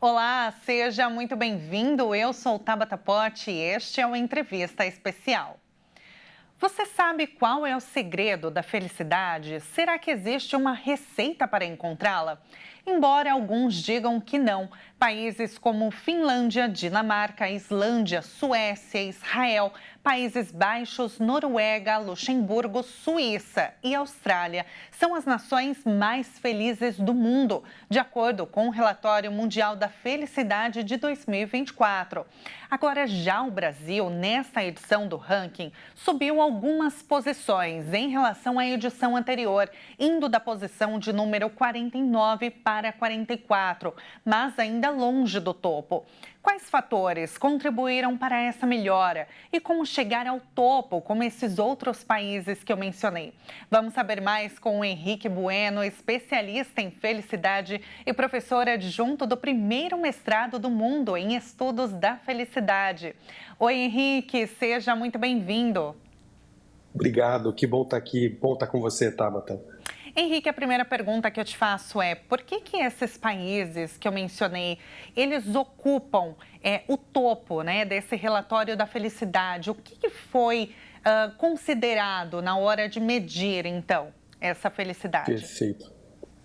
Olá, seja muito bem-vindo. Eu sou Tabata Pote e este é o Entrevista Especial. Você sabe qual é o segredo da felicidade? Será que existe uma receita para encontrá-la? Embora alguns digam que não, países como Finlândia, Dinamarca, Islândia, Suécia, Israel, Países Baixos, Noruega, Luxemburgo, Suíça e Austrália são as nações mais felizes do mundo, de acordo com o Relatório Mundial da Felicidade de 2024. Agora, já o Brasil, nesta edição do ranking, subiu algumas posições em relação à edição anterior, indo da posição de número 49 para 44, mas ainda longe do topo. Quais fatores contribuíram para essa melhora e como chegar ao topo, como esses outros países que eu mencionei? Vamos saber mais com o Henrique Bueno, especialista em felicidade e professor adjunto do primeiro mestrado do mundo em estudos da felicidade. Oi, Henrique, seja muito bem-vindo. Obrigado, que bom estar aqui, bom estar com você, Tabata. Henrique, a primeira pergunta que eu te faço é: por que esses países que eu mencionei, eles ocupam o topo, né, desse relatório da felicidade? O que foi considerado na hora de medir, então, essa felicidade?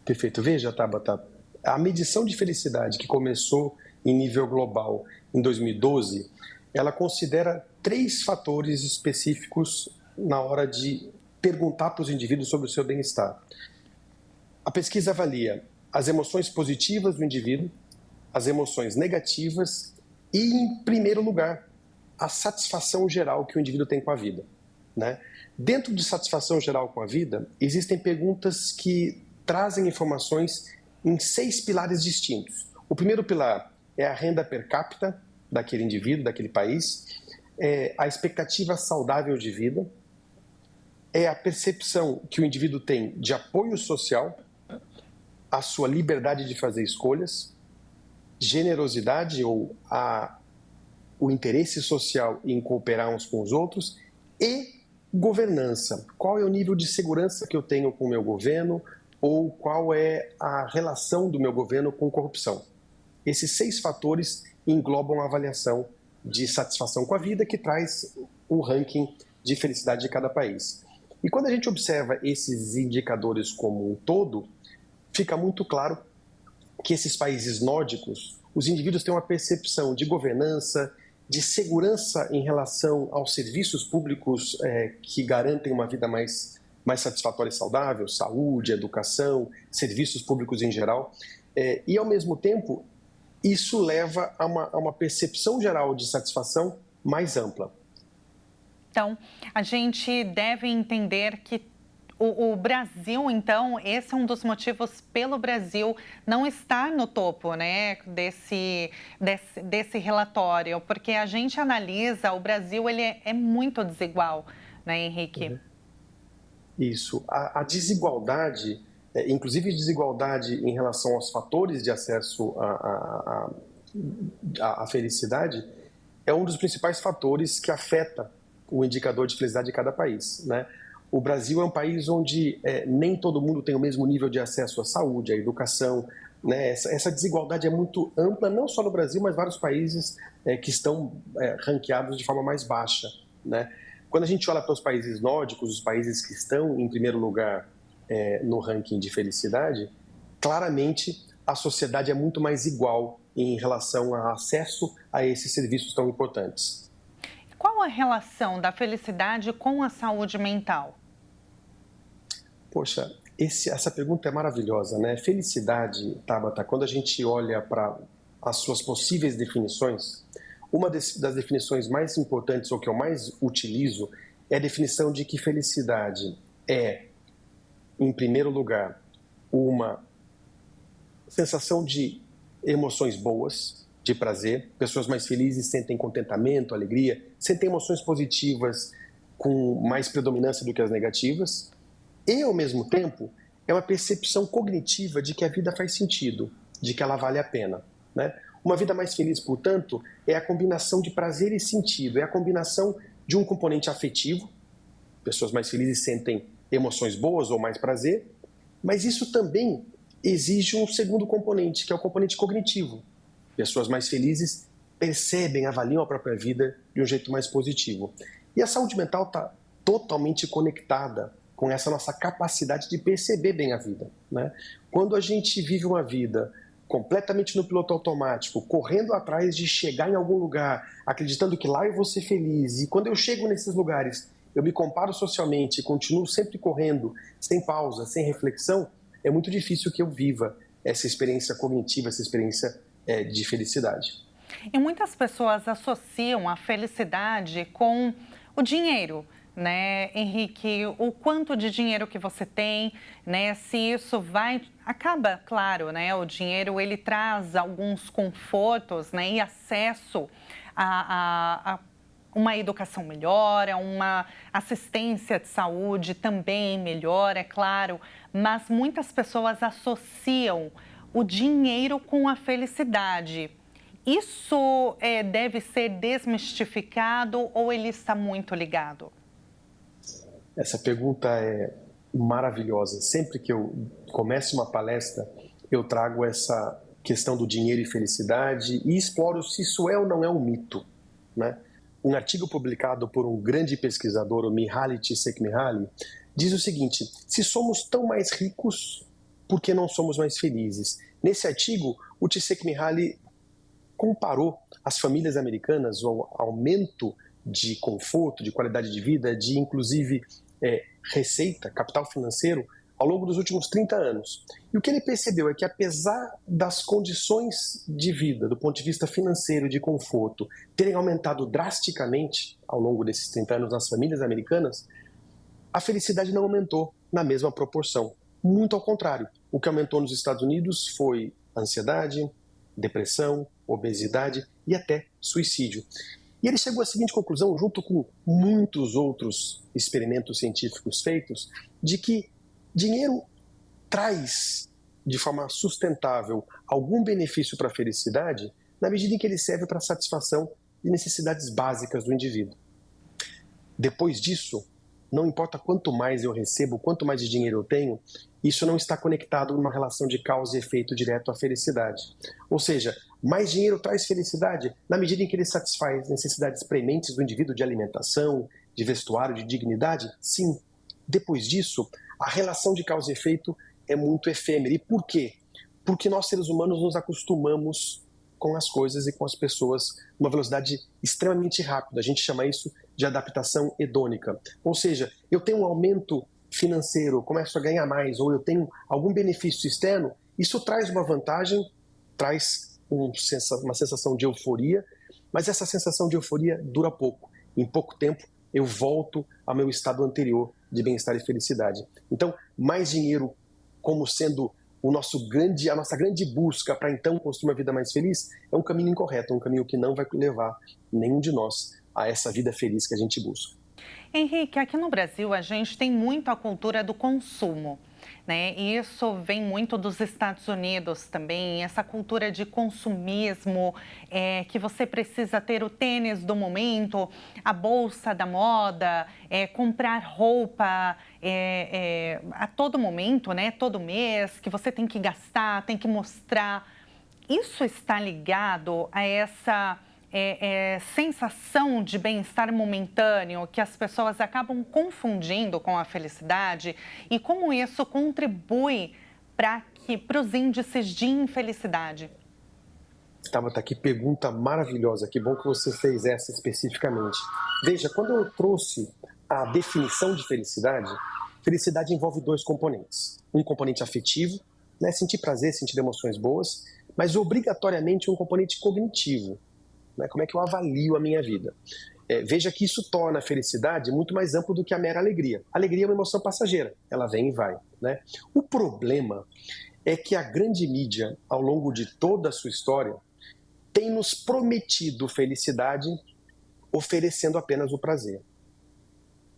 Perfeito. Veja, Tabata, a medição de felicidade que começou em nível global em 2012, ela considera 3 fatores específicos na hora de perguntar para os indivíduos sobre o seu bem-estar. A pesquisa avalia as emoções positivas do indivíduo, as emoções negativas e, em primeiro lugar, a satisfação geral que o indivíduo tem com a vida, né? Dentro de satisfação geral com a vida, existem perguntas que trazem informações em 6 pilares distintos. O primeiro pilar é a renda per capita daquele indivíduo, daquele país, é a expectativa saudável de vida, é a percepção que o indivíduo tem de apoio social, a sua liberdade de fazer escolhas, generosidade ou o interesse social em cooperar uns com os outros e governança. Qual é o nível de segurança que eu tenho com o meu governo ou qual é a relação do meu governo com corrupção? Esses 6 fatores englobam a avaliação de satisfação com a vida que traz o ranking de felicidade de cada país. E quando a gente observa esses indicadores como um todo, fica muito claro que esses países nórdicos, os indivíduos têm uma percepção de governança, de segurança em relação aos serviços públicos que garantem uma vida mais satisfatória e saudável, saúde, educação, serviços públicos em geral. E, ao mesmo tempo, isso leva a uma percepção geral de satisfação mais ampla. Então, a gente deve entender que o Brasil, então, esse é um dos motivos pelo Brasil não estar no topo, né, desse relatório, porque a gente analisa, o Brasil ele é muito desigual, né, Henrique? Isso. A desigualdade, inclusive desigualdade em relação aos fatores de acesso à felicidade, é um dos principais fatores que afeta o indicador de felicidade de cada país, né? O Brasil é um país onde nem todo mundo tem o mesmo nível de acesso à saúde, à educação, né? Essa desigualdade é muito ampla, não só no Brasil, mas vários países que estão ranqueados de forma mais baixa, né? Quando a gente olha para os países nórdicos, os países que estão em primeiro lugar no ranking de felicidade, claramente a sociedade é muito mais igual em relação ao acesso a esses serviços tão importantes. Qual a relação da felicidade com a saúde mental? Poxa, essa pergunta é maravilhosa, né? Felicidade, Tabata, quando a gente olha para as suas possíveis definições, uma das definições mais importantes, ou que eu mais utilizo, é a definição de que felicidade é, em primeiro lugar, uma sensação de emoções boas, de prazer. Pessoas mais felizes sentem contentamento, alegria, sentem emoções positivas com mais predominância do que as negativas. E, ao mesmo tempo, é uma percepção cognitiva de que a vida faz sentido, de que ela vale a pena, né? Uma vida mais feliz, portanto, é a combinação de prazer e sentido, é a combinação de um componente afetivo. Pessoas mais felizes sentem emoções boas ou mais prazer, mas isso também exige um segundo componente, que é o componente cognitivo. Pessoas mais felizes percebem, avaliam a própria vida de um jeito mais positivo. E a saúde mental está totalmente conectada com essa nossa capacidade de perceber bem a vida, né? Quando a gente vive uma vida completamente no piloto automático, correndo atrás de chegar em algum lugar, acreditando que lá eu vou ser feliz, e quando eu chego nesses lugares, eu me comparo socialmente e continuo sempre correndo, sem pausa, sem reflexão, é muito difícil que eu viva essa experiência cognitiva, essa experiência de felicidade. E muitas pessoas associam a felicidade com o dinheiro, né, Henrique? O quanto de dinheiro que você tem, né? Se isso acaba, claro, né? O dinheiro ele traz alguns confortos, né? E acesso a uma educação melhor, a uma assistência de saúde também melhor, é claro. Mas muitas pessoas associam o dinheiro com a felicidade. Isso deve ser desmistificado ou ele está muito ligado? Essa pergunta é maravilhosa. Sempre que eu começo uma palestra, eu trago essa questão do dinheiro e felicidade e exploro se isso é ou não é um mito, né? Um artigo publicado por um grande pesquisador, o Mihaly Csikszentmihalyi, diz o seguinte: se somos tão mais ricos, por que não somos mais felizes? Nesse artigo, o Csikszentmihalyi comparou as famílias americanas, o aumento de conforto, de qualidade de vida, de inclusive receita, capital financeiro, ao longo dos últimos 30 anos. E o que ele percebeu é que, apesar das condições de vida, do ponto de vista financeiro, de conforto, terem aumentado drasticamente ao longo desses 30 anos nas famílias americanas, a felicidade não aumentou na mesma proporção. Muito ao contrário. O que aumentou nos Estados Unidos foi ansiedade, depressão, obesidade e até suicídio. E ele chegou à seguinte conclusão, junto com muitos outros experimentos científicos feitos, de que dinheiro traz de forma sustentável algum benefício para a felicidade na medida em que ele serve para a satisfação de necessidades básicas do indivíduo. Depois disso, não importa quanto mais eu recebo, quanto mais de dinheiro eu tenho, isso não está conectado numa relação de causa e efeito direto à felicidade. Ou seja, mais dinheiro traz felicidade na medida em que ele satisfaz necessidades prementes do indivíduo de alimentação, de vestuário, de dignidade? Sim. Depois disso, a relação de causa e efeito é muito efêmera. E por quê? Porque nós, seres humanos, nos acostumamos com as coisas e com as pessoas numa velocidade extremamente rápida. A gente chama isso de adaptação hedônica. Ou seja, eu tenho um aumento financeiro, começo a ganhar mais, ou eu tenho algum benefício externo, isso traz uma vantagem, traz uma sensação de euforia, mas essa sensação de euforia dura pouco. Em pouco tempo, eu volto ao meu estado anterior de bem-estar e felicidade. Então, mais dinheiro como sendo a nossa grande busca para então construir uma vida mais feliz é um caminho incorreto, um caminho que não vai levar nenhum de nós a essa vida feliz que a gente busca. Henrique, aqui no Brasil a gente tem muito a cultura do consumo, né? E isso vem muito dos Estados Unidos também, essa cultura de consumismo, que você precisa ter o tênis do momento, a bolsa da moda, comprar roupa a todo momento, né? Todo mês, que você tem que gastar, tem que mostrar. Isso está ligado a essa sensação de bem-estar momentâneo que as pessoas acabam confundindo com a felicidade e como isso contribui para os índices de infelicidade? Tabata, que pergunta maravilhosa, que bom que você fez essa especificamente. Veja, quando eu trouxe a definição de felicidade, felicidade envolve dois componentes. Um componente afetivo, né, sentir prazer, sentir emoções boas, mas obrigatoriamente um componente cognitivo. Como é que eu avalio a minha vida? Veja que isso torna a felicidade muito mais amplo do que a mera alegria. A alegria é uma emoção passageira, ela vem e vai, né? O problema é que a grande mídia, ao longo de toda a sua história, tem nos prometido felicidade oferecendo apenas o prazer.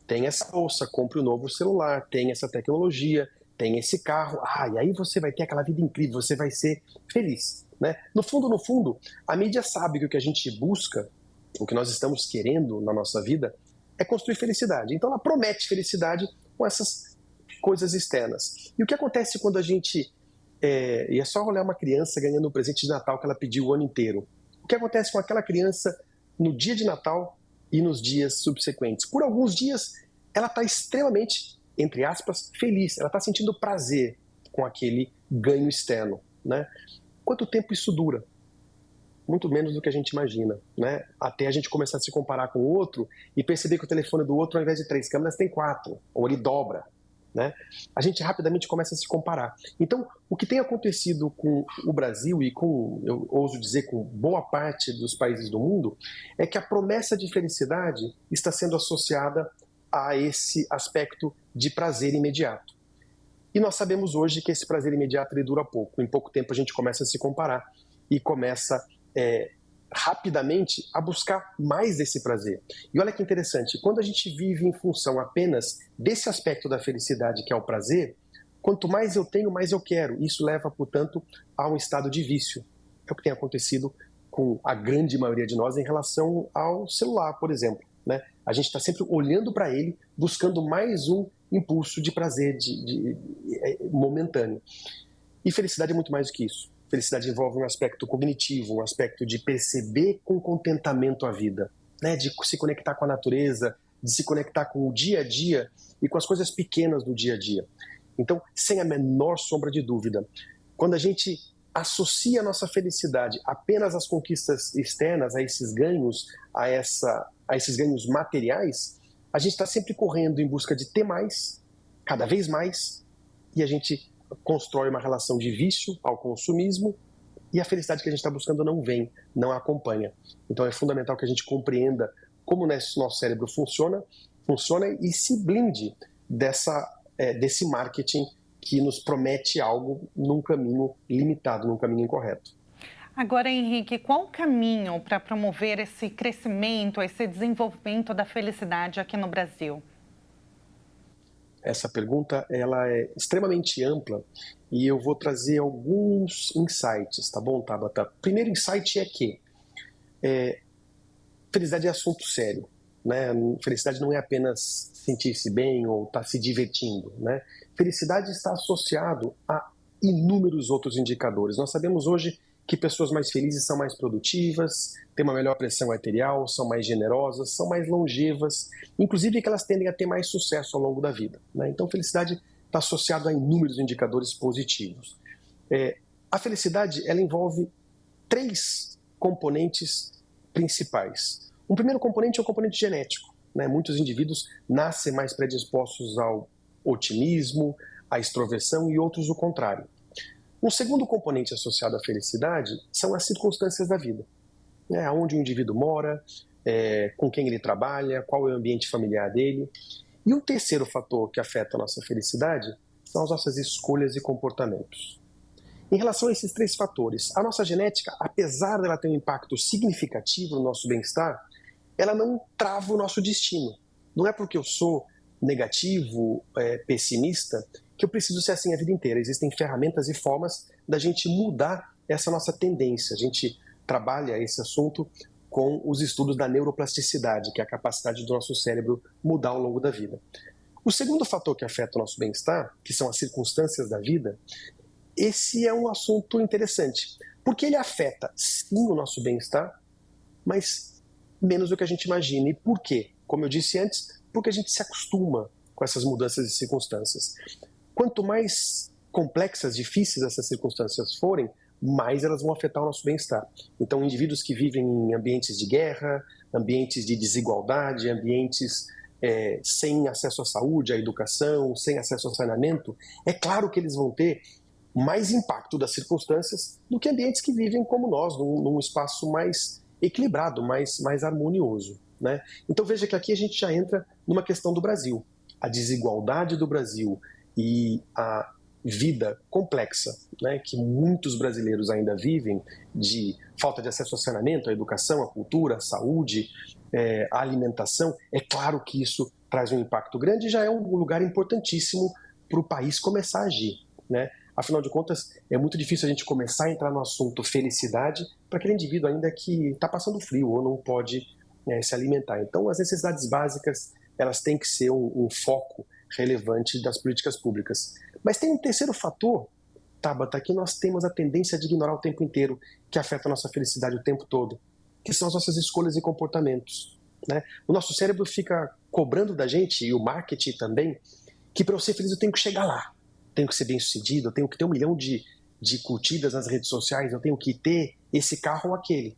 Tem essa bolsa, compre um novo celular, tem essa tecnologia, tem esse carro, e aí você vai ter aquela vida incrível, você vai ser feliz. Né? No fundo, a mídia sabe que o que a gente busca, o que nós estamos querendo na nossa vida, é construir felicidade. Então ela promete felicidade com essas coisas externas. E o que acontece quando a gente E é só olhar uma criança ganhando um presente de Natal que ela pediu o ano inteiro. O que acontece com aquela criança no dia de Natal e nos dias subsequentes? Por alguns dias, ela está extremamente, entre aspas, feliz. Ela está sentindo prazer com aquele ganho externo, né? Quanto tempo isso dura? Muito menos do que a gente imagina, né? Até a gente começar a se comparar com o outro e perceber que o telefone do outro, ao invés de 3 câmeras, tem 4, ou ele dobra, né? A gente rapidamente começa a se comparar. Então, o que tem acontecido com o Brasil e com, eu ouso dizer, com boa parte dos países do mundo, é que a promessa de felicidade está sendo associada a esse aspecto de prazer imediato. E nós sabemos hoje que esse prazer imediato ele dura pouco. Em pouco tempo a gente começa a se comparar e começa rapidamente a buscar mais desse prazer. E olha que interessante, quando a gente vive em função apenas desse aspecto da felicidade, que é o prazer, quanto mais eu tenho, mais eu quero. Isso leva, portanto, a um estado de vício. É o que tem acontecido com a grande maioria de nós em relação ao celular, por exemplo, né? A gente está sempre olhando para ele, buscando mais um impulso de prazer momentâneo. E felicidade é muito mais do que isso. Felicidade envolve um aspecto cognitivo, um aspecto de perceber com contentamento a vida, né? De se conectar com a natureza, de se conectar com o dia a dia e com as coisas pequenas do dia a dia. Então, sem a menor sombra de dúvida, quando a gente associa a nossa felicidade apenas às conquistas externas, a esses ganhos, a esses ganhos materiais, a gente está sempre correndo em busca de ter mais, cada vez mais, e a gente constrói uma relação de vício ao consumismo e a felicidade que a gente está buscando não vem, não acompanha. Então é fundamental que a gente compreenda como o nosso cérebro funciona e se blinde desse marketing que nos promete algo num caminho limitado, num caminho incorreto. Agora, Henrique, qual o caminho para promover esse crescimento, esse desenvolvimento da felicidade aqui no Brasil? Essa pergunta ela é extremamente ampla e eu vou trazer alguns insights, tá bom, Tabata? Primeiro insight é que felicidade é assunto sério, né? Felicidade não é apenas sentir-se bem ou estar se divertindo, né? Felicidade está associado a inúmeros outros indicadores. Nós sabemos hoje que pessoas mais felizes são mais produtivas, têm uma melhor pressão arterial, são mais generosas, são mais longevas, inclusive que elas tendem a ter mais sucesso ao longo da vida, né? Então, felicidade está associada a inúmeros indicadores positivos. A felicidade ela envolve 3 componentes principais. Um primeiro componente é o componente genético, né? Muitos indivíduos nascem mais predispostos ao otimismo, à extroversão e outros o contrário. Um segundo componente associado à felicidade são as circunstâncias da vida, né? Onde o indivíduo mora, com quem ele trabalha, qual é o ambiente familiar dele. E um terceiro fator que afeta a nossa felicidade são as nossas escolhas e comportamentos. Em relação a esses 3 fatores, a nossa genética, apesar dela ter um impacto significativo no nosso bem-estar, ela não trava o nosso destino. Não é porque eu sou negativo, pessimista, que eu preciso ser assim a vida inteira. Existem ferramentas e formas da gente mudar essa nossa tendência. A gente trabalha esse assunto com os estudos da neuroplasticidade, que é a capacidade do nosso cérebro mudar ao longo da vida. O segundo fator que afeta o nosso bem-estar, que são as circunstâncias da vida, esse é um assunto interessante, porque ele afeta sim o nosso bem-estar, mas menos do que a gente imagina. E por quê? Como eu disse antes, porque a gente se acostuma com essas mudanças de circunstâncias. Quanto mais complexas, difíceis essas circunstâncias forem, mais elas vão afetar o nosso bem-estar. Então, indivíduos que vivem em ambientes de guerra, ambientes de desigualdade, ambientes sem acesso à saúde, à educação, sem acesso ao saneamento, é claro que eles vão ter mais impacto das circunstâncias do que ambientes que vivem como nós, num espaço mais equilibrado, mais harmonioso, né? Então veja que aqui a gente já entra numa questão do Brasil. A desigualdade do Brasil e a vida complexa, né, que muitos brasileiros ainda vivem, de falta de acesso ao saneamento, à educação, à cultura, à saúde, à alimentação, é claro que isso traz um impacto grande e já é um lugar importantíssimo para o país começar a agir, né? Afinal de contas, é muito difícil a gente começar a entrar no assunto felicidade para aquele indivíduo ainda que está passando frio ou não pode se alimentar. Então, as necessidades básicas, elas têm que ser um foco relevante das políticas públicas. Mas tem um terceiro fator Tabata, que nós temos a tendência de ignorar o tempo inteiro, que afeta a nossa felicidade o tempo todo, que são as nossas escolhas e comportamentos, né? O nosso cérebro fica cobrando da gente, e o marketing também, que para eu ser feliz eu tenho que chegar lá, tenho que ser bem-sucedido, eu tenho que ter 1 milhão de curtidas nas redes sociais, eu tenho que ter esse carro ou aquele.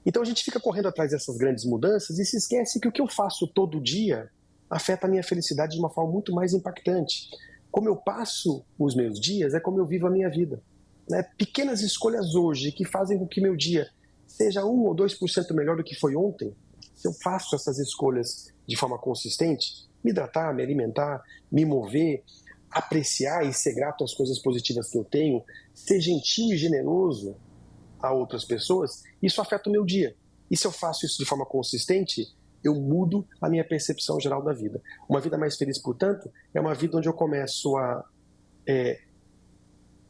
Então a gente fica correndo atrás dessas grandes mudanças e se esquece que o que eu faço todo dia afeta a minha felicidade de uma forma muito mais impactante. Como eu passo os meus dias é como eu vivo a minha vida, né? Pequenas escolhas hoje que fazem com que meu dia seja 1 ou 2% melhor do que foi ontem, se eu faço essas escolhas de forma consistente, me hidratar, me alimentar, me mover, apreciar e ser grato às coisas positivas que eu tenho, ser gentil e generoso a outras pessoas, isso afeta o meu dia. E se eu faço isso de forma consistente, eu mudo a minha percepção geral da vida. Uma vida mais feliz, portanto, é uma vida onde eu começo a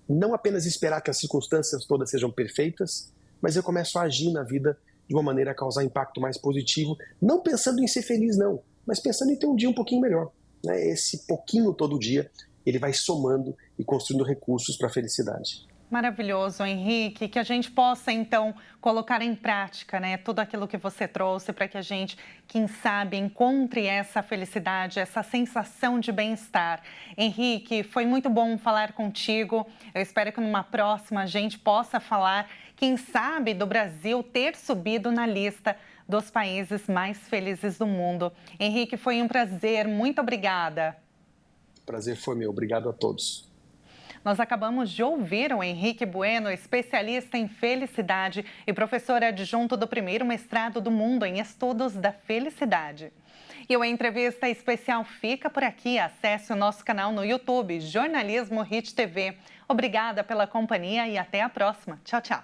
não apenas esperar que as circunstâncias todas sejam perfeitas, mas eu começo a agir na vida de uma maneira a causar impacto mais positivo, não pensando em ser feliz, não, mas pensando em ter um dia um pouquinho melhor, né? Esse pouquinho todo dia, ele vai somando e construindo recursos para a felicidade. Maravilhoso, Henrique, que a gente possa, então, colocar em prática, né, tudo aquilo que você trouxe para que a gente, quem sabe, encontre essa felicidade, essa sensação de bem-estar. Henrique, foi muito bom falar contigo. Eu espero que numa próxima a gente possa falar, quem sabe, do Brasil ter subido na lista dos países mais felizes do mundo. Henrique, foi um prazer. Muito obrigada. O prazer foi meu. Obrigado a todos. Nós acabamos de ouvir o Henrique Bueno, especialista em felicidade e professor adjunto do primeiro mestrado do mundo em estudos da felicidade. E a entrevista especial fica por aqui. Acesse o nosso canal no YouTube, Jornalismo Hit TV. Obrigada pela companhia e até a próxima. Tchau, tchau.